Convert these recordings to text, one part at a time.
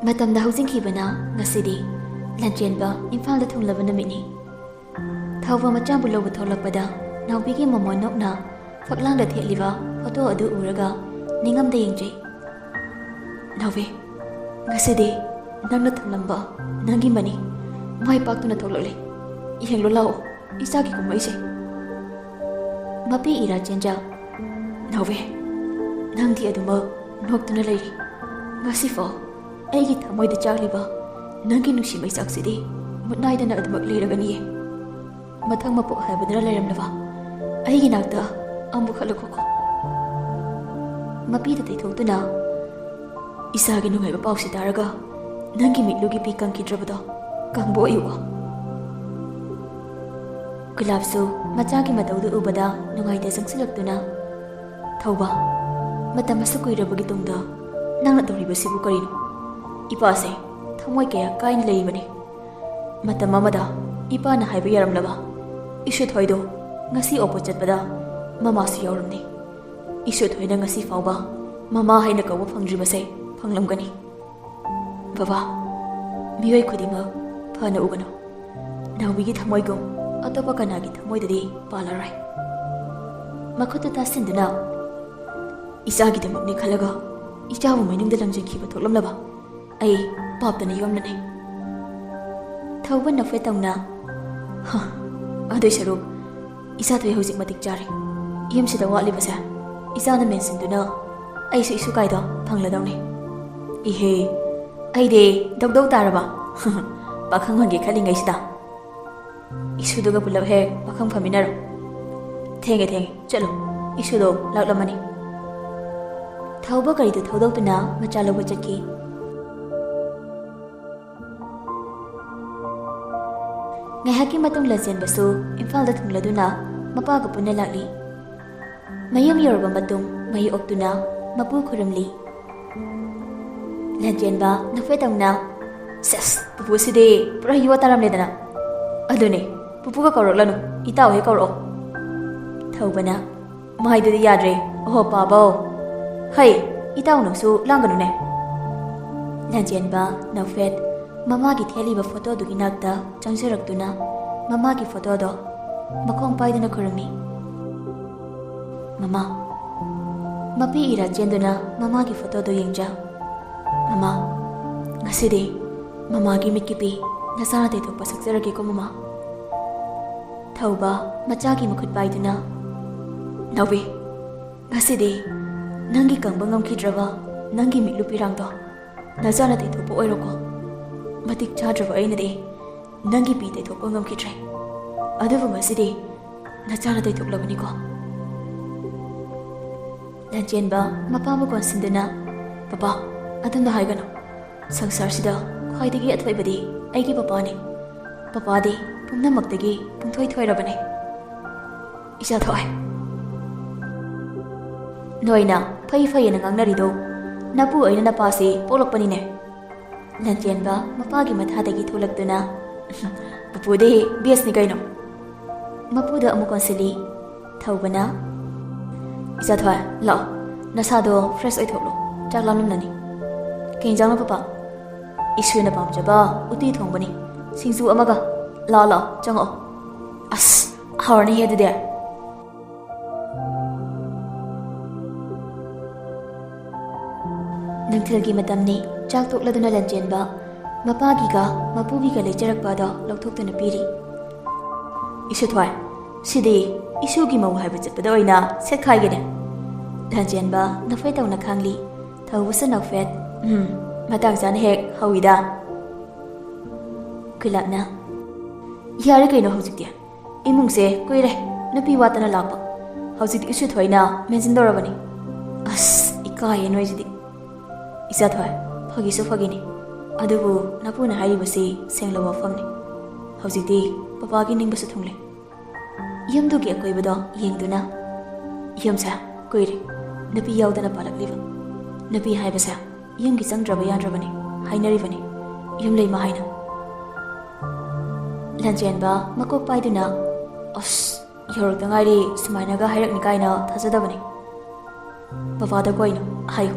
ꯃꯇꯝꯗ ꯍꯧꯖꯤꯟꯈꯤꯕꯅ ꯉꯁꯤꯗꯤ ꯂꯟꯆꯦꯟꯕ ꯏꯝꯐꯥꯜꯗ ꯊꯨꯡꯂꯕ ꯅꯨꯃꯤꯠꯅꯤ꯫ ꯊꯧꯕ ꯃꯆꯥꯕꯨ ꯂꯧꯕ ꯊꯣꯛꯂꯛꯄꯗ ꯅꯥꯎꯕꯤꯒꯤ ꯃꯃꯣꯟ ꯅꯣꯛꯅ ꯐꯛꯂꯥꯡꯗ ꯊꯦꯠꯂꯤꯕ ꯐꯣꯇꯣ ꯑꯗꯨ ꯎꯔꯒ ꯅꯤꯡꯉꯝꯗ ꯌꯦꯡꯖꯩ꯫ ꯅꯥꯎꯕꯤ, ꯉꯁꯤꯗꯤ ꯅꯪꯅ ꯊꯝꯂꯝꯕ ꯅꯪꯒꯤ ꯃꯅꯤ ꯃꯥꯏ ꯄꯥꯛꯇꯨꯅ ꯊꯣꯛꯂꯛꯂꯤ꯫ ꯌꯦꯡꯂꯣ ꯂꯥꯛꯑꯣ ꯏꯆꯥꯒꯤ ꯀꯨꯝꯍꯩꯁꯦ꯫ ꯃꯄꯤ ꯏꯔꯥꯆꯦꯟꯖ, ꯅꯥꯎꯕꯤ, ꯅꯪꯗꯤ ꯑꯗꯨꯃꯛ ꯅꯣꯛꯇꯨꯅ ꯂꯩꯔꯤ꯫ ꯉꯁꯤꯐꯥꯎ ꯑꯩꯒꯤ ꯊꯃꯣꯏꯗ ꯆꯥꯛꯂꯤꯕ ꯅꯪꯒꯤ ꯅꯨꯡꯁꯤ ꯃꯩꯁꯥꯛꯁꯤꯗꯤ ꯃꯨꯠꯅꯥꯏꯗꯅ ꯑꯗꯨꯃꯛ ꯂꯩꯔꯒꯅꯤꯌꯦ꯫ ꯃꯊꯪ ꯃꯄꯣꯛ ꯍꯥꯏꯕꯗꯨꯅ ꯂꯩꯔꯝꯂꯕ ꯑꯩꯒꯤ ꯅꯥꯛꯇ ꯑꯃꯨꯛ ꯍꯜꯂꯛꯈꯣꯀꯣ꯫ ꯃꯄꯤꯗ ꯇꯩꯊꯣꯛꯇꯨꯅ, ꯏꯆꯥꯒꯤ ꯅꯨꯡꯉꯥꯏꯕ ꯄꯥꯎꯁꯤ ꯇꯥꯔꯒ ꯅꯪꯒꯤ ꯃꯤꯠꯂꯨꯒꯤ ꯄꯤ ꯀꯪꯈꯤꯗ꯭ꯔꯕꯗꯣ ꯀꯪꯕ ꯑꯣꯏꯌꯨꯀꯣ꯫ ꯒꯨꯂꯥꯞꯁꯨ ꯃꯆꯥꯒꯤ ꯃꯇꯧꯗꯨ ꯎꯕꯗ ꯅꯨꯡꯉꯥꯏꯇ ꯆꯪꯁꯤꯜꯂꯛꯇꯨꯅ, ꯊꯧꯕ, ꯃꯇꯝ ꯑꯁꯨꯛ ꯀꯨꯏꯔꯕꯒꯤ ꯇꯨꯡꯗ ꯅꯪꯅ ꯇꯧꯔꯤꯕꯁꯤꯕꯨ ꯀꯔꯤꯅꯣ? ꯏꯄꯥꯁꯦ ꯊꯃꯣꯏ ꯀꯌꯥ ꯀꯥꯏꯅ ꯂꯩꯔꯤꯕꯅꯤ꯫ ꯃꯇꯝ ꯑꯃꯗ ꯏꯄꯥꯅ ꯍꯥꯏꯕ ꯌꯥꯔꯝꯂꯕ ꯏꯁꯨꯊꯣꯏꯗꯣ ꯉꯁꯤ ꯑꯣꯄꯣ ꯆꯠꯄꯗ ꯃꯃꯥꯁꯨ ꯌꯥꯎꯔꯝꯅꯤ꯫ ꯏꯁꯨꯊꯣꯏꯅ ꯉꯁꯤ ꯐꯥꯎꯕ ꯃꯃꯥ ꯍꯥꯏꯅ ꯀꯧꯕ ꯐꯪꯗ꯭ꯔꯤꯕꯁꯦ ꯐꯪꯂꯝꯒꯅꯤ꯫ ꯕꯕꯥ, ꯃꯤꯑꯣꯏ ꯈꯨꯗꯤꯡꯃꯛ ꯐꯅ ꯎꯒꯅꯨ꯫ ꯅꯥꯎꯕꯤꯒꯤ ꯊꯃꯣꯏꯒꯨꯝ ꯑꯇꯣꯞꯄ ꯀꯅꯥꯒꯤ ꯊꯃꯣꯏꯗꯗꯤ ꯄꯥꯜꯂꯔꯣꯏ꯫ ꯃꯈꯨꯠꯇꯨ ꯇꯥꯁꯤꯟꯗꯨꯅ, ꯏꯆꯥꯒꯤꯗꯃꯛꯅꯤ ꯈꯜꯂꯒ ꯏꯆꯥꯕꯨ ꯃꯅꯨꯡꯗ ꯂꯪꯖꯤꯟꯈꯤꯕ ꯊꯣꯛꯂꯝꯂꯕ ꯑꯩ ꯄꯥꯞꯇꯅ ꯌꯣꯝꯂꯅꯤ꯫ ꯊꯧꯕ ꯅꯐꯦꯠ ꯇꯧꯅ, ꯑꯗꯨꯏ ꯁꯔꯨꯛ ꯏꯆꯥꯊꯣꯏ ꯍꯧꯖꯤꯛ ꯃꯇꯤꯛ ꯆꯥꯔꯤ꯫ ꯌꯨꯝꯁꯤꯗ ꯋꯥꯠꯂꯤꯕꯁꯦ ꯏꯆꯥꯅ ꯃꯦꯟꯁꯤꯟꯗꯨꯅ ꯑꯩꯁꯨ ꯏꯁꯨꯀꯥꯏꯗꯣ ꯐꯪꯂꯗꯧꯅꯤ꯫ ꯏꯍꯦ, ꯑꯩꯗꯤ ꯗꯧꯗꯧ ꯇꯥꯔꯕ ꯄꯥꯈꯪ ꯍꯟꯒꯦ ꯈꯜꯂꯤꯉꯩꯁꯤꯗ꯫ ꯏꯁꯨꯗꯨꯒ ꯄꯨꯂꯞ ꯍꯦꯛ ꯄꯥꯈꯪ ꯐꯝꯃꯤꯟꯅꯔꯣ꯫ ꯊꯦꯡꯉꯦ ꯆꯠꯂꯣ, ꯏꯁꯨꯗꯣ ꯂꯥꯛꯂꯝꯃꯅꯤ꯫ ꯊꯧꯕ ꯒꯥꯔꯤꯗꯨ ꯊꯧꯗꯣꯛꯇꯨꯅ ꯃꯆꯥ ꯂꯧꯕ ꯆꯠꯈꯤ꯫ ꯉꯥꯏꯍꯥꯛꯀꯤ ꯃꯇꯨꯡ ꯂꯟꯆꯦꯟꯕꯁꯨ ꯏꯝꯐꯥꯜꯗ ꯊꯨꯡꯂꯗꯨꯅ ꯃꯄꯥꯒ ꯄꯨꯟꯅ ꯂꯥꯛꯂꯤ꯫ ꯃꯌꯨꯝ ꯌꯧꯔꯕ ꯃꯇꯨꯡ ꯃꯩ ꯑꯣꯛꯇꯨꯅ ꯃꯄꯨ ꯈꯨꯔꯨꯝꯂꯤ꯫ ꯂꯟꯆꯦꯟꯕ ꯅꯐꯦꯠ ꯇꯧꯅ, ꯁꯦꯁ, ꯄꯨꯄꯨꯁꯤꯗꯤ ꯄꯨꯔꯥ ꯌꯣ ꯇꯥꯔꯝꯂꯦꯗꯅ꯫ ꯑꯗꯨꯅꯦ, ꯄꯨꯄꯨꯒ ꯀꯧꯔꯛꯂꯅꯨ, ꯏꯇꯥꯎ ꯍꯦꯛ ꯀꯧꯔꯛꯑꯣ꯫ ꯊꯧꯕꯅ, ꯃꯥꯏꯗꯨꯗꯤ ꯌꯥꯗ꯭ꯔꯦ, ꯑꯣꯍꯣ ꯄꯥꯕꯧ꯫ ꯍꯩ, ꯏꯇꯥꯎ ꯅꯪꯁꯨ ꯂꯥꯡꯒꯅꯨꯅꯦ꯫ ꯂꯟꯆꯦꯟꯕ ꯅꯐꯦꯠ ꯃꯃꯥꯒꯤ ꯊꯦꯠꯂꯤꯕ ꯐꯣꯇꯣꯗꯨꯒꯤ ꯅꯥꯛꯇ ꯆꯪꯖꯔꯛꯇꯨꯅ ꯃꯃꯥꯒꯤ ꯐꯣꯇꯣꯗꯣ ꯃꯈꯣꯡ ꯄꯥꯏꯗꯨꯅ ꯈꯨꯔꯨꯝꯃꯤ꯫ ꯃꯃꯥ, ꯃꯄꯤ ꯏꯔꯥ ꯆꯦꯟꯗꯨꯅ ꯃꯃꯥꯒꯤ ꯐꯣꯇꯣꯗꯣ ꯌꯦꯡꯖ꯫ ꯃꯃꯥ, ꯉꯁꯤꯗꯤ ꯃꯃꯥꯒꯤ ꯃꯤꯠꯀꯤ ꯄꯤ ꯅꯆꯥꯅ ꯇꯩꯊꯣꯛꯄ ꯁꯛꯆꯔꯒꯦꯀꯣ ꯃꯃꯥ꯫ ꯊꯧꯕ ꯃꯆꯥꯒꯤ ꯃꯈꯨꯠ ꯄꯥꯏꯗꯨꯅ, ꯅꯥꯎꯕꯤ, ꯉꯁꯤꯗꯤ ꯅꯪꯒꯤ ꯀꯪꯕ ꯉꯝꯈꯤꯗ꯭ꯔꯕ ꯅꯪꯒꯤ ꯃꯤꯠꯂꯨ ꯄꯤꯔꯥꯡꯗꯣ ꯅꯆꯥꯅ ꯇꯩꯊꯣꯛꯄ ꯑꯣꯏꯔꯣꯀꯣ꯫ ꯃꯇꯤꯛ ꯆꯥꯗ꯭ꯔꯕ ꯑꯩꯅꯗꯤ ꯅꯪꯒꯤ ꯄꯤ ꯇꯩꯊꯣꯛꯄ ꯉꯝꯈꯤꯗ꯭ꯔꯦ, ꯑꯗꯨꯕꯨ ꯉꯁꯤꯗꯤ ꯅꯆꯥꯅ ꯇꯩꯊꯣꯛꯂꯕꯅꯤꯀꯣ꯫ ꯂꯟꯆꯦꯟꯕ ꯃꯄꯥꯕꯨ ꯀꯣꯟꯁꯤꯟꯗꯨꯅ, ꯄꯄꯥ, ꯑꯗꯨꯝꯅ ꯍꯥꯏꯒꯅꯨ꯫ ꯁꯪꯁꯥꯔꯁꯤꯗ ꯈ꯭ꯋꯥꯏꯗꯒꯤ ꯑꯊꯣꯏꯕꯗꯤ ꯑꯩꯒꯤ ꯄꯄꯥꯅꯤ꯫ ꯄꯄꯥꯗꯤ ꯄꯨꯝꯅꯃꯛꯇꯒꯤ ꯄꯨꯡꯊꯣꯏ ꯊꯣꯏꯔꯕꯅꯤ꯫ ꯏꯆꯥꯊꯣꯏ, ꯅꯣꯏꯅ ꯐꯩꯌꯦꯅ ꯉꯥꯡꯅꯔꯤꯗꯣ ꯅꯄꯨ ꯑꯩꯅ ꯅꯄꯥꯁꯤ ꯄꯣꯛꯂꯛꯄꯅꯤꯅꯦ꯫ ꯂꯟꯆꯦꯟꯕ ꯃꯄꯥꯒꯤ ꯃꯊꯥꯗꯒꯤ ꯊꯣꯛꯂꯛꯇꯨꯅ, ꯄꯨꯄꯨꯗꯤ ꯕꯦꯁꯅꯤ ꯀꯩꯅꯣ꯫ ꯃꯄꯨꯗ ꯑꯃꯨꯛ ꯀꯣꯟꯁꯤꯜꯂꯤ꯫ ꯊꯧꯕꯅ, ꯏꯆꯥꯊꯣꯏ, ꯂꯥꯛꯑꯣ, ꯅꯁꯥꯗꯣ ꯐ꯭ꯔꯦꯁ ꯑꯣꯏꯊꯣꯛꯂꯣ, ꯆꯥꯛ ꯂꯥꯝꯂꯝꯂꯅꯤ꯫ ꯀꯩ ꯏꯟꯖꯥꯡꯅꯣ ꯄꯄꯥ? ꯏꯁꯨꯅ ꯄꯥꯝꯖꯕ ꯎꯇꯤ ꯊꯣꯡꯕꯅꯤ, ꯁꯤꯡꯖꯨ ꯑꯃꯒ꯫ ꯂꯥꯛꯑꯣ ꯆꯪꯉꯛꯑꯣ꯫ ꯑꯁ, ꯍꯥꯎꯔꯅꯤꯍꯦ ꯑꯗꯨꯗꯤ꯫ ꯅꯨꯡꯊꯤꯜꯒꯤ ꯃꯇꯝꯅꯤ꯫ ꯆꯥꯛ ꯇꯣꯛꯂꯗꯨꯅ ꯂꯟꯆꯦꯟꯕ ꯃꯄꯥꯒꯤꯒ ꯃꯄꯨꯒꯤꯒ ꯂꯩꯖꯔꯛꯄ ꯑꯗꯣ ꯂꯧꯊꯣꯛꯇꯨꯅ ꯄꯤꯔꯤ꯫ ꯏꯁꯨꯊꯣꯏ, ꯁꯤꯗꯤ ꯏꯁꯨꯒꯤ ꯃꯧ ꯍꯥꯏꯕ ꯆꯠꯄꯗ ꯑꯣꯏꯅ ꯁꯦꯠꯈꯥꯏꯒꯦꯅꯦ꯫ ꯂꯟꯆꯦꯟꯕ ꯅꯐꯦꯠ ꯇꯧꯅ ꯈꯥꯡꯂꯤ꯫ ꯊꯧꯕꯁꯨ ꯅꯐꯦꯠ, ꯃꯇꯥꯡ ꯆꯥꯅ ꯍꯦꯛ ꯍꯧꯏꯗ꯫ ꯒꯨꯂꯥꯞꯅ, ꯌꯥꯔꯦ ꯀꯩꯅꯣ ꯍꯧꯖꯤꯛꯇꯤ꯫ ꯏꯃꯨꯡꯁꯦ ꯀꯨꯏꯔꯦ ꯅꯨꯄꯤ ꯋꯥꯠꯇꯅ ꯂꯥꯛꯄ, ꯍꯧꯖꯤꯛꯇꯤ ꯏꯁꯨꯊꯣꯏꯅ ꯃꯦꯟꯁꯤꯟꯗꯧꯔꯕꯅꯤ꯫ ꯑꯁ, ꯏꯀꯥꯏꯌꯦ ꯅꯣꯏꯁꯤꯗꯤ꯫ ꯏꯆꯥꯊꯣꯏ, ꯐꯥꯒꯤꯁꯨ ꯐꯥꯒꯤꯅꯤ, ꯑꯗꯨꯕꯨ ꯅꯄꯨꯅ ꯍꯥꯏꯔꯤꯕꯁꯤ ꯁꯦꯡꯂꯕ ꯋꯥꯐꯝꯅꯤ꯫ ꯍꯧꯖꯤꯛꯇꯤ ꯄꯄꯥꯒꯤ ꯅꯤꯡꯕꯁꯨ ꯊꯨꯡꯂꯦ꯫ ꯌꯨꯝꯗꯨꯒꯤ ꯑꯀꯣꯏꯕꯗꯣ ꯌꯦꯡꯗꯨꯅ, ꯌꯨꯝꯁꯦ ꯀꯨꯏꯔꯦ ꯅꯨꯄꯤ ꯌꯥꯎꯗꯅ ꯄꯥꯜꯂꯛꯂꯤꯕ꯫ ꯅꯨꯄꯤ ꯍꯥꯏꯕꯁꯦ ꯌꯨꯝꯒꯤ ꯆꯪꯗ꯭ꯔꯕ ꯌꯥꯗ꯭ꯔꯕꯅꯤ ꯍꯥꯏꯅꯔꯤꯕꯅꯤ, ꯌꯨꯝꯂꯩꯃ ꯍꯥꯏꯅ꯫ ꯂꯟꯆꯦꯟꯕ ꯃꯀꯣꯛ ꯄꯥꯏꯗꯨꯅ, ꯑꯁ, ꯌꯧꯔꯛꯇ ꯉꯥꯏꯔꯤ ꯁꯨꯃꯥꯏꯅꯒ ꯍꯥꯏꯔꯛꯅꯤ ꯀꯥꯏꯅ ꯊꯥꯖꯗꯕꯅꯤ꯫ ꯄꯄꯥꯗ ꯀꯣꯏꯅꯣ ꯍꯥꯏꯌꯨ,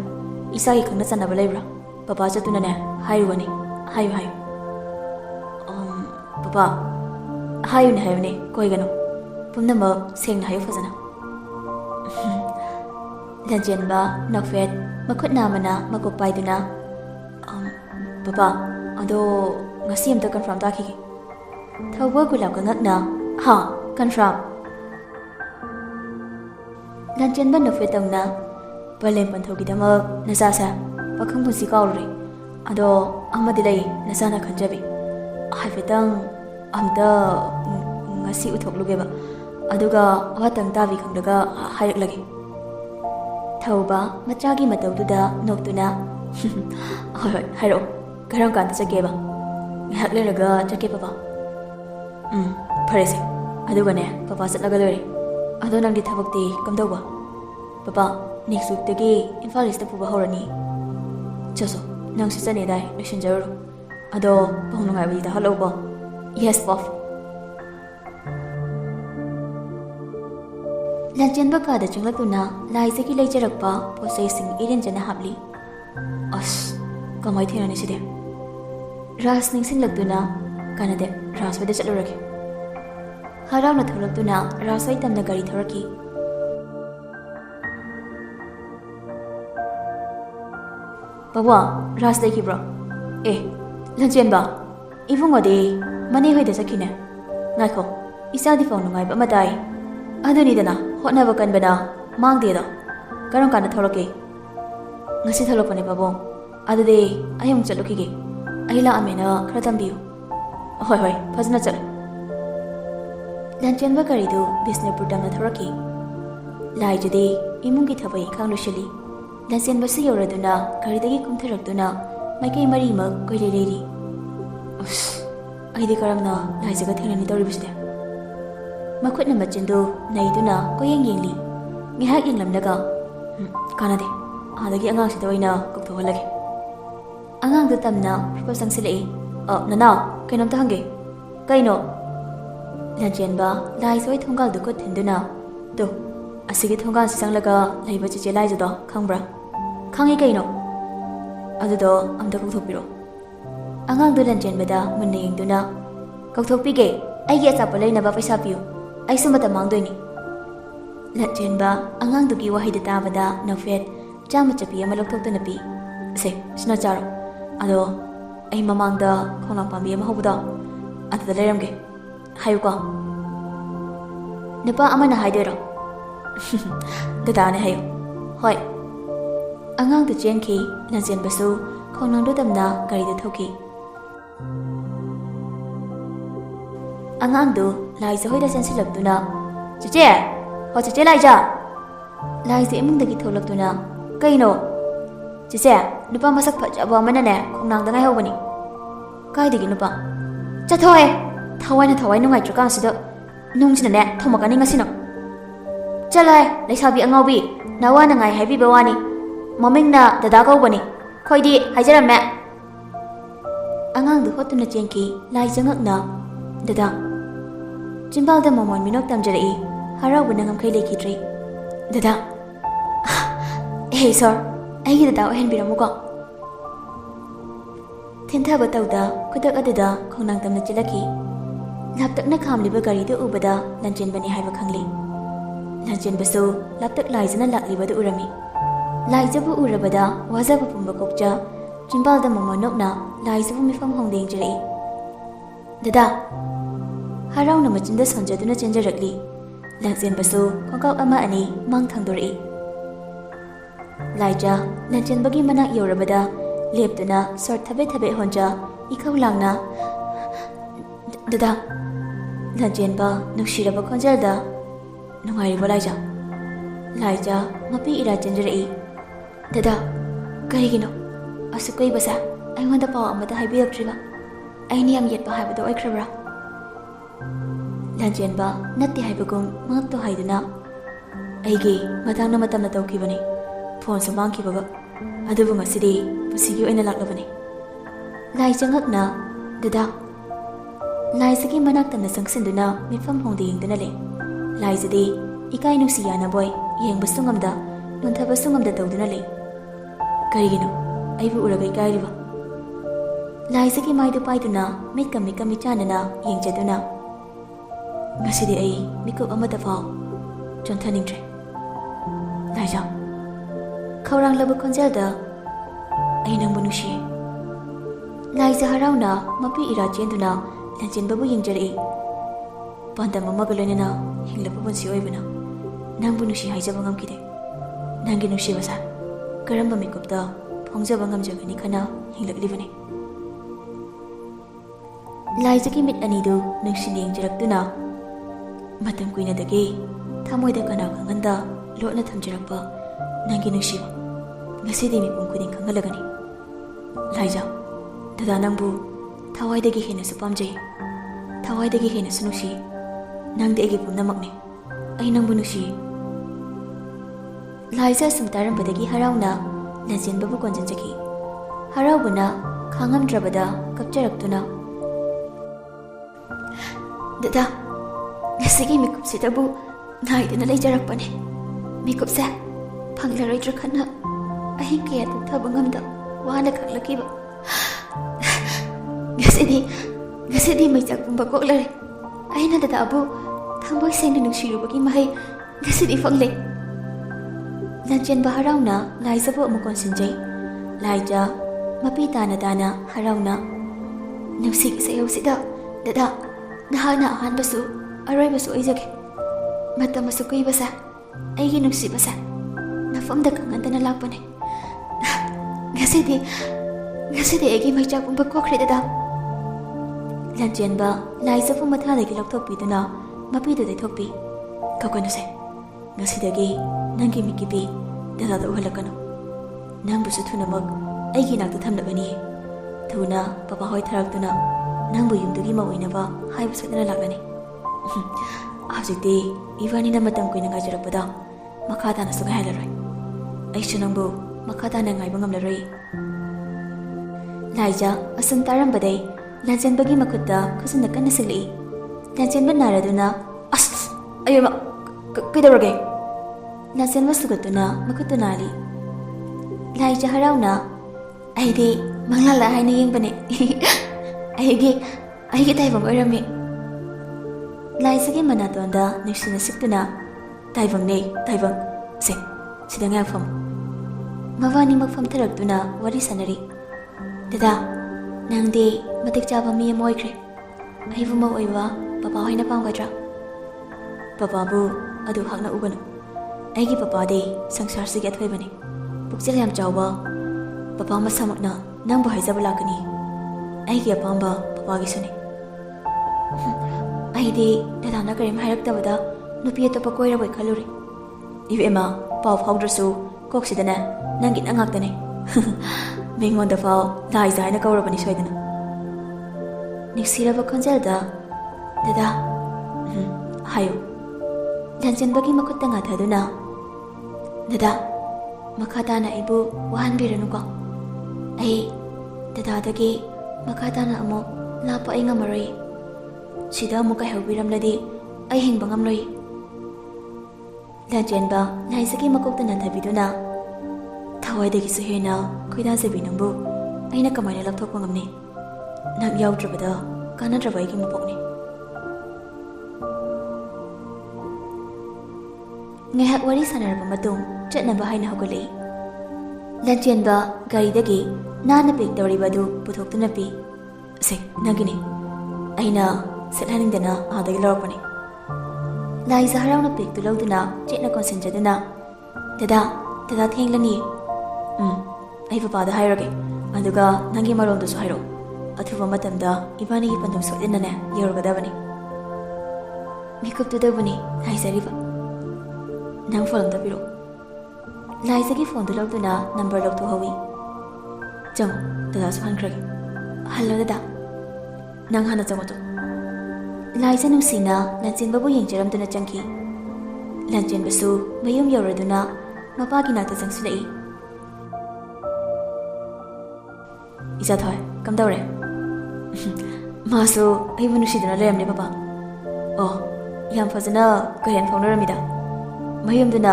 ꯏꯆꯥꯒꯤ ꯈꯪꯅ ꯆꯥꯟꯅꯕ ꯂꯩꯕ꯭ꯔꯥ? ꯄꯄꯥ ꯆꯠꯇꯨꯅꯅꯦ ꯍꯥꯏꯔꯨꯕꯅꯤ ꯍꯥꯏꯌꯨ ꯍꯥꯏꯌꯨ ꯄꯄꯥ ꯍꯥꯏꯌꯨꯅꯦ ꯍꯥꯏꯌꯨꯅꯦ ꯀꯣꯏꯒꯅꯨ ꯄꯨꯝꯅꯃꯛ ꯁꯦꯡꯅ ꯍꯥꯏꯌꯨ ꯐꯖꯅ ꯂꯟꯆꯦꯟꯕ ꯅꯣꯛꯐꯦꯠ ꯃꯈꯨꯠ ꯅꯥꯝꯃꯅ ꯃꯀꯣꯛ ꯄꯥꯏꯗꯨꯅ ꯄꯄꯥ ꯑꯗꯣ ꯉꯁꯤ ꯑꯝꯇ ꯀꯟꯐꯥꯔꯝ ꯇꯥꯈꯤꯒꯦ ꯊꯧꯕ ꯒꯨꯂꯥꯞꯀ ꯉꯛꯅ ꯍꯥ ꯀꯟꯐꯥꯔꯝ ꯂꯟꯆꯦꯟꯕ ꯅꯣꯛꯐꯦꯠ ꯇꯧꯅ ꯄꯂꯦꯝ ꯄꯟꯊꯧꯒꯤꯗꯃꯛ ꯅꯆꯥꯁꯦ ꯄꯥꯈꯪ ꯄꯨꯟꯁꯤ ꯀꯥꯎꯔꯨꯔꯦ ꯑꯗꯣ ꯑꯃꯗꯤ ꯂꯩ ꯅꯆꯥꯅ ꯈꯟꯖꯕꯤ ꯍꯥꯏꯐꯦꯠꯇꯪ ꯑꯝꯇ ngasi uthokluge ba aduga watang tabi khangdaga haiklage thauba machagi mataududa noktuna hoi hairo karam kan chake ba ngihak leraga chake papa farese aduga ne papa chatlaga lore ado nangdi thabakti kamdauba papa next week tagi imphal east puba horani chaso nang si chane dai messenger ado pahnungai bi da haloba yes pop Lanchen baka da chunglakuna lai seki lai charakpa posai sing iren jana hapli as kamai thena ni side ras ning sing lakduna kanade ras wede chalurake haraw na tholakduna rasai tamna gari thoraki Baba ras dai kibro Lanchen ba ibungo de mane hoida sakine ngaiko isa di phone ngai ba matai aduni dana hotnaba kanbana mangde da karam kana thoroke ngasi tholopane babong adude ayung chalukige aila amena khara tambiu hoi hoi phajna chal Lanchen ba kari du Bisnepur tamna thoroki lai jade imungi thabai khanglu shili Lanchen ba si yoraduna kari dagi kumtharakduna maikai mari mak koile leiri us aide karamna lai jaga thenani tori bisde Makut na machindu naiduna koyeng yengli ngihak yenglamnaga kanade adagi angang sida oina kokthawalage angang du tamna proposal silei nana kainom ta hange kaino Lanchen ba lai soi thongal du ko thinduna to asigi thongal sanglaga laiba chiche lai jado khangbra khangi kaino adudo amda kokthopiro angang du Lanchen bada munne yengduna kokthopige aigi achapa leinaba paisa piu ai sumata mangdoini Lanchen ba angang dugi wahida tabada nofet chama chapi ama lokthokta pi se sna charo ado ai mamangda khona pambi ama hobuda atada leramge hayu ko nepa ama na haidero dada ne hayu hoi angang du chenki Lanchen basu khonang do damna gari da thoki angang du lai se hoida sensi labduna chiche ho chiche lai ja lai se imung dagi tholakduna kaino chiche nupa masak phajaba manane khongnang da ngai hobani kai digi nupa chathoe thawai nungai chukang sida nungchina ne thomakani ngasina chalai leisabi angaubi nawa na ngai haibi bawani mamingna dada gaubani khoidi haijaramme angang du hotuna chenki lai jangakna dada Jimbal da momon minok tamjarai harau bunangam kai lekidri dada hey sir ai dada hen biramuko thinta ba tawda kudak adada khongnang tamna chilaki laptak na khamliba gari da ubada Lanchen bani haiba khangli Lanchen basu laptak laizana lakliba da urami laijabu urabada wajabu pumba kokja Jimbal da momon nokna laijabu mifam hongdeng jirai dada Harau na machinda sonjaduna chenjarakli Lanchen basu khongkau ama ani mang thangdori Laija Lanchen bagi manak yorabada leptuna sort thabe honja ikhau langna dada Lanchen ba nushiraba khonjalda nungai bolaija Laija mapi ira chenjarai dada karigino asukoi basa aingonda paw amada haibiraktriba aini yang yetpa haibado oikrabra Lanchen ba natti haibagum mangto haiduna aigi matangna matamna tawkibani phone sa mangkibaga adubu ngasidi pusigi oina laklabani lai changakna dada lai sagi manak tamna sangsinduna mifam hongde yengduna le lai jadi ikai nusi yana boy yengba sungamda nuntaba sungamda tawduna le karigino ꯑꯩꯕꯨ ꯎꯔꯒ ꯏꯀꯥꯏꯔꯤꯕ? ꯂꯥꯏꯖꯒꯤ ꯃꯥꯏꯗꯨ ꯄꯥꯏꯗꯨꯅ ꯃꯤꯠꯀ ꯃꯤꯆꯥꯟꯅꯅ ꯌꯦꯡꯖꯗꯨꯅ ꯉꯁꯤꯗꯤ ꯑꯩ ꯃꯤꯀꯨꯞ ꯑꯃꯗ ꯐꯥꯎ ꯆꯣꯟꯊꯅꯤꯡꯗ꯭ꯔꯦ ꯂꯥꯏꯖ ꯈꯧꯔꯥꯡꯂꯕ ꯈꯣꯟꯖꯦꯜꯗ ꯑꯩ ꯅꯪꯕꯨ ꯅꯨꯡꯁꯤꯌꯦ ꯂꯥꯏꯖ ꯍꯔꯥꯎꯅ ꯃꯄꯤ ꯏꯔꯥ ꯆꯦꯟꯗꯨꯅ ꯂꯟꯆꯦꯟꯕꯕꯨ ꯌꯦꯡꯖꯔꯛꯏ ꯄꯥꯟꯗꯝ ꯑꯃꯒ ꯂꯣꯏꯅꯅ ꯍꯤꯡꯂꯛꯄ ꯄꯨꯟꯁꯤ ꯑꯣꯏꯕꯅ ꯅꯪꯕꯨ ꯅꯨꯡꯁꯤ ꯍꯥꯏꯖꯕ ꯉꯝꯈꯤꯗꯦ ꯅꯪꯒꯤ ꯅꯨꯡꯁꯤꯕꯁꯦ ꯀꯔꯝꯕ ꯃꯤꯀꯨꯞꯇ ꯐꯣꯡꯖꯕ ꯉꯝꯖꯒꯅꯤ ꯈꯟꯅ ꯍꯤꯡꯂꯛꯂꯤꯕꯅꯤ ꯂꯥꯏꯖꯒꯤ ꯃꯤꯠ ꯑꯅꯤꯗꯨ ꯅꯨꯡꯁꯤꯅ ꯌꯦꯡꯖꯔꯛꯇꯨꯅ ꯃꯇꯝ ꯀꯨꯏꯅꯗꯒꯤ ꯊꯃꯣꯏꯗ ꯀꯅꯥ ꯈꯪꯍꯟꯗ ꯂꯣꯠꯅ ꯊꯝꯖꯔꯛꯄ ꯅꯪꯒꯤ ꯅꯨꯡꯁꯤꯕ ꯉꯁꯤꯗꯤ ꯃꯤꯄꯨꯝ ꯈꯨꯗꯤꯡ ꯈꯪꯍꯜꯂꯒꯅꯤ ꯂꯥꯏꯖ ꯗꯗꯥ ꯅꯪꯕꯨ ꯊꯋꯥꯏꯗꯒꯤ ꯍꯦꯟꯅꯁꯨ ꯄꯥꯝꯖꯩ ꯊꯋꯥꯏꯗꯒꯤ ꯍꯦꯟꯅꯁꯨ ꯅꯨꯡꯁꯤ ꯅꯪꯗꯤ ꯑꯩꯒꯤ ꯄꯨꯝꯅꯃꯛꯅꯤ ꯑꯩ ꯅꯪꯕు ꯅꯨꯡꯁꯤꯌꯦ ꯂꯥꯏꯖ ꯑꯁꯨꯝ ꯇꯥꯔꯝꯕꯗꯒꯤ ꯍꯔꯥꯎꯅ ꯂꯟꯆꯦꯟꯕꯕꯨ ꯀꯣꯟꯖꯤꯟꯖꯈꯤ ꯍꯔꯥꯎꯕꯅ ꯈꯥꯡꯉꯝꯗ꯭ꯔꯕꯗ ꯀꯞꯆꯔꯛꯇꯨꯅ ꯗꯗꯥ ꯉꯁꯤꯒꯤ ꯃꯤꯀꯨꯞꯁꯤꯗꯕꯨ ꯉꯥꯏꯗꯨꯅ ꯂꯩꯖꯔꯛꯄꯅꯦ ꯃꯤꯀꯨꯞꯁꯦ ꯐꯪꯂꯔꯣꯏꯗ꯭ꯔꯥ ꯈꯟꯅ ꯑꯍꯤꯡ ꯀꯌꯥ ꯇꯨꯝꯊꯕ ꯉꯝꯗ ꯋꯥꯅ ꯈꯪꯂꯛꯈꯤꯕ ꯉꯁꯤꯗꯤ ꯃꯩꯆꯥꯛ ꯄꯨꯝꯕ ꯀꯣꯛꯂꯔꯦ ꯑꯩꯅ ꯗꯗꯥꯕꯨ ꯊꯃꯣꯏ ꯁꯦꯡꯅ ꯅꯨꯡꯁꯤꯔꯨꯕꯒꯤ ꯃꯍꯩ ꯉꯁꯤꯗꯤ ꯐꯪꯂꯦ ꯂꯟꯆꯦꯟꯕ ꯍꯔꯥꯎꯅ ꯂꯥꯏꯖꯕꯨ ꯑꯃꯨꯛ ꯀꯣꯟꯁꯤꯟꯖꯩ ꯂꯥꯏꯖ ꯃꯄꯤ ꯇꯥꯅ ꯇꯥꯅ ꯍꯔꯥꯎꯅ ꯅꯨꯡꯁꯤꯒꯤ ꯁꯩꯌꯧꯁꯤꯗ ꯗꯗꯥ ꯅꯍꯥꯛꯅ ꯑꯍꯥꯟꯕꯁꯨ ꯑꯔꯣꯏꯕꯁꯨ ꯑꯣꯏꯖꯒꯦ ꯃꯇꯝ ꯑꯁꯨꯛ ꯀꯨꯏꯕꯁꯦ ꯑꯩꯒꯤ ꯅꯨꯡꯁꯤꯕꯁꯦ ꯅꯐꯝꯗ ꯈꯪꯍꯟꯗꯅ ꯂꯥꯛꯄꯅꯦ ꯉꯁꯤꯗꯤ ꯑꯩꯒꯤ ꯃꯩꯆꯥꯛ ꯄꯨꯝꯕ ꯀꯣꯛꯈ꯭ꯔꯦ ꯗꯗꯥ ꯂꯟꯆꯦꯟꯕ ꯂꯥꯏꯖꯕꯨ ꯃꯊꯥꯗꯒꯤ ꯂꯧꯊꯣꯛꯄꯤꯗꯨꯅ ꯃꯄꯤꯗꯨ ꯇꯩꯊꯣꯛꯄꯤ ꯀꯧꯒꯅꯨꯁꯦ ꯉꯁꯤꯗꯒꯤ ꯅꯪꯒꯤ ꯃꯤꯠꯀꯤꯄꯤ ꯗꯗꯥꯗ ꯎꯍꯜꯂꯛꯀꯅꯨ ꯅꯪꯕꯨꯁꯨ ꯊꯨꯅꯃꯛ ꯑꯩꯒꯤ ꯅꯥꯛꯇ ꯊꯝꯂꯒꯅꯤ ꯊꯨꯅ ꯄꯄꯥ ꯍꯣꯏ ꯊꯥꯔꯛꯇꯨꯅ ꯅꯪꯕꯨ ꯌꯨꯝꯗꯨꯒꯤ ꯃꯧ ꯑꯣꯏꯅꯕ ꯍꯥꯏꯕ ꯁꯣꯏꯗꯅ ꯂꯥꯛꯂꯅꯤ ꯍꯧꯖꯤꯛꯇꯤ ꯏꯕꯥꯅꯤꯅ ꯃꯇꯝ ꯀꯨꯏꯅ ꯉꯥꯏꯖꯔꯛꯄꯗ ꯃꯈꯥ ꯇꯥꯅꯁꯨ ꯉꯥꯏꯍꯜꯂꯔꯣꯏ ꯑꯩꯁꯨ ꯅꯪꯕꯨ ꯃꯈꯥ ꯇꯥꯅ ꯉꯥꯏꯕ ꯉꯝꯂꯔꯣꯏ ꯂꯥꯏꯖ ꯑꯁꯨꯝ ꯇꯥꯔꯝꯕꯗꯩ ꯂꯟꯆꯦꯟꯕꯒꯤ ꯃꯈꯨꯠꯇ ꯈꯨꯠꯁꯤꯟꯅ ꯀꯟꯅ ꯁꯤꯜꯂꯛꯏ ꯂꯟꯆꯦꯟꯕ ꯅꯥꯔꯗꯨꯅ ꯑꯁ ꯑꯌꯣꯏꯃ ꯀꯩꯗꯧꯔꯒꯦ ꯂꯟꯆꯦꯟꯕ ꯁꯨꯒꯠꯇꯨꯅ ꯃꯈꯨꯠꯇꯨ ꯅꯥꯜꯂꯤ ꯂꯥꯏꯖ ꯍꯔꯥꯎꯅ ꯑꯩꯗꯤ ꯃꯪꯂꯥꯜꯂ ꯍꯥꯏꯅ ꯌꯦꯡꯕꯅꯦ ꯑꯩꯒꯤ ꯇꯥꯏꯕꯪ ꯑꯣꯏꯔꯝꯃꯤ ꯂꯥꯏꯖꯒꯤ ꯃꯅꯥꯇꯣꯟꯗ ꯅꯨꯡꯁꯤꯅ ꯁꯤꯛꯇꯨꯅ ꯇꯥꯏꯕꯪꯅꯦ ꯇꯥꯏꯕꯪ ꯁꯤꯗ ꯉꯥꯏꯐꯝ ꯃꯕꯥꯅꯤꯃꯛ ꯐꯝꯊꯔꯛꯇꯨꯅ ꯋꯥꯔꯤ ꯁꯥꯟꯅꯔꯤ ꯗꯗꯥ ꯅꯪꯗꯤ ꯃꯇꯤꯛ ꯆꯥꯕ ꯃꯤ ꯑꯃ ꯑꯣꯏꯈ꯭ꯔꯦ ꯑꯩꯕꯨ ꯃꯧ ꯑꯣꯏꯕ ꯄꯄꯥ ꯍꯣꯏꯅ ꯄꯥꯝꯒꯗ꯭ꯔꯥ ꯄꯄꯥꯕꯨ ꯑꯗꯨ ꯍꯛꯅ ꯎꯒꯅꯨ ꯑꯩꯒꯤ ꯄꯄꯥꯗꯤ ꯁꯪꯁꯥꯔꯁꯤꯒꯤ ꯑꯊꯣꯏꯕꯅꯤ ꯄꯨꯛꯆꯦꯜ ꯌꯥꯝ ꯆꯥꯎꯕ ꯄꯄꯥ ꯃꯁꯥꯃꯛꯅ ꯅꯪꯕꯨ ꯍꯥꯏꯖꯕ ꯂꯥꯛꯀꯅꯤ ꯑꯩꯒꯤ ꯑꯄꯥꯝꯕ ꯄꯄꯥꯒꯤꯁꯨꯅꯤ ꯑꯩꯗꯤ ꯗꯗꯥꯅ ꯀꯔꯤꯝ ꯍꯥꯏꯔꯛꯇꯕꯗ ꯅꯨꯄꯤ ꯑꯇꯣꯞꯄ ꯀꯣꯏꯔꯕꯣꯏ ꯈꯜꯂꯨꯔꯦ ꯏꯕꯦꯝꯃ ꯄꯥꯎ ꯐꯥꯎꯗ꯭ꯔꯁꯨ ꯀꯣꯛꯁꯤꯗꯅꯦ ꯅꯪꯒꯤ ꯅꯪ ꯉꯥꯛꯇꯅꯦ ꯃꯤꯉꯣꯟꯗ ꯐꯥꯎ ꯂꯥꯏꯖ ꯍꯥꯏꯅ ꯀꯧꯔꯕꯅꯤ ꯁꯣꯏꯗꯅ ꯅꯨꯡꯁꯤꯔꯕ ꯈꯣꯟꯖꯦꯜꯗ ꯗꯗꯥ ꯍꯥꯏꯌꯨ ꯂꯟꯆꯦꯟꯕꯒꯤ ꯃꯈꯨꯠꯇ ꯉꯥꯊꯗꯨꯅ ꯗꯗꯥ ꯃꯈꯥ ꯇꯥꯅ ꯑꯩꯕꯨ ꯋꯥꯍꯟꯕꯤꯔꯅꯨꯀꯣ ꯑꯩ ꯗꯗꯥꯗꯒꯤ ꯃꯈꯥ ꯇꯥꯅ ꯑꯃꯨꯛ ꯂꯥꯞꯄ ꯑꯩ ꯉꯝꯃꯔꯣꯏ ꯁꯤꯗ ꯑꯃꯨꯛ ꯀꯥꯏꯍꯧꯕꯤꯔꯝꯂꯗꯤ ꯑꯩ ꯍꯤꯡꯕ ꯉꯝꯂꯣꯏ ꯂꯟꯆꯦꯟꯕ ꯂꯥꯏꯖꯒꯤ ꯃꯀꯣꯛꯇ ꯅꯟꯊꯕꯤꯗꯨꯅ ꯊꯋꯥꯏꯗꯒꯤꯁꯨ ꯍꯦꯟꯅ ꯈꯣꯏꯗꯥꯖꯕꯤ ꯅꯪꯕꯨ ꯑꯩꯅ ꯀꯃꯥꯏꯅ ꯂꯧꯊꯣꯛꯄ ꯉꯝꯅꯤ ꯅꯪ ꯌꯥꯎꯗ꯭ꯔꯕꯗ ꯀꯥꯟꯅꯗ꯭ꯔꯕ ꯑꯩꯒꯤ ꯃꯄꯣꯛꯅꯤ ꯉꯥꯏꯍꯥꯛ ꯋꯥꯔꯤ ꯁꯥꯟꯅꯔꯕ ꯃꯇꯨꯡ ꯆꯠꯅꯕ ꯍꯥꯏꯅ ꯍꯧꯒꯠꯂꯛꯏ ꯂꯟꯆꯦꯟꯕ ꯒꯥꯔꯤꯗꯒꯤ ꯅꯥꯟꯅ ꯄꯦꯛ ꯇꯧꯔꯤꯕ ꯑꯗꯨ ꯄꯨꯊꯣꯛꯇꯨꯅ ꯄꯤ ꯅꯪꯒꯤꯅꯤ ꯑꯩꯅ ꯁꯦꯠꯍꯟꯅꯤꯡꯗꯅ ꯑꯥꯗꯒꯤ ꯂꯧꯔꯛꯄꯅꯤ ꯂꯥꯏꯖ ꯍꯔꯥꯎꯅ ꯄꯦꯛꯇꯨ ꯂꯧꯗꯨꯅ ꯆꯦꯠꯅ ꯀꯣꯟꯁꯤꯟꯖꯗꯨꯅ ꯗꯗꯥ ꯊꯦꯡꯂꯅꯤ ꯑꯩ ꯄꯄꯥꯗ ꯍꯥꯏꯔꯒꯦ ꯑꯗꯨꯒ ꯅꯪꯒꯤ ꯃꯔꯣꯟꯗꯨꯁꯨ ꯍꯥꯏꯔꯛꯑꯣ ꯑꯊꯨꯕ ꯃꯇꯝꯗ ꯏꯕꯥꯅꯤꯒꯤ ꯄꯟꯊꯨꯡ ꯁꯣꯏꯗꯅꯅꯦ ꯌꯧꯔꯒꯗꯕꯅꯤ ꯃꯤꯀꯨꯞꯇꯨꯗꯕꯨꯅꯤ ꯉꯥꯏꯖꯔꯤꯕ ꯅꯪ ꯐꯣꯟ ꯑꯝꯇ ꯄꯤꯔꯛꯑꯣ ꯂꯥꯏꯖꯒꯤ ꯐꯣꯟꯗꯨ ꯂꯧꯗꯨꯅ ꯅꯝꯕꯔ ꯂꯧꯊꯣꯛꯍꯧꯏ ꯆꯪꯉꯣ ꯗꯗꯥꯁꯨ ꯍꯟꯈ꯭ꯔꯒꯦ ꯍꯜꯂꯣ ꯗꯗꯥ ꯅꯪ ꯍꯥꯟꯅ ꯆꯪꯉꯣ ꯂꯥꯏꯖ ꯅꯨꯡꯁꯤꯅ ꯂꯟꯆꯦꯟꯕꯕꯨ ꯌꯦꯡꯖꯔꯝꯗꯨꯅ ꯆꯪꯈꯤ ꯂꯟꯆꯦꯟꯕꯁꯨ ꯃꯌꯨꯝ ꯌꯧꯔꯗꯨꯅ ꯃꯄꯥꯒꯤ ꯅꯥꯛꯇ ꯆꯪꯁꯤꯜꯂꯛꯏ ꯏꯆꯥꯊꯣꯏ ꯀꯝꯗꯧꯔꯦ ꯃꯥꯁꯨ ꯑꯩꯕꯨ ꯅꯨꯡꯁꯤꯗꯨꯅ ꯂꯩꯔꯝꯂꯦ ꯄꯄꯥ ꯑꯣ ꯌꯥꯝ ꯐꯖꯅ ꯀꯔꯦꯟ ꯐꯥꯎꯅꯔꯝꯃꯤꯗ ꯃꯌꯨꯝꯗꯨꯅ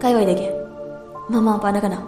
ꯀꯥꯏꯋꯥꯏꯗꯒꯦ ꯃꯃꯥ ꯃꯄꯥꯅ ꯀꯅꯥ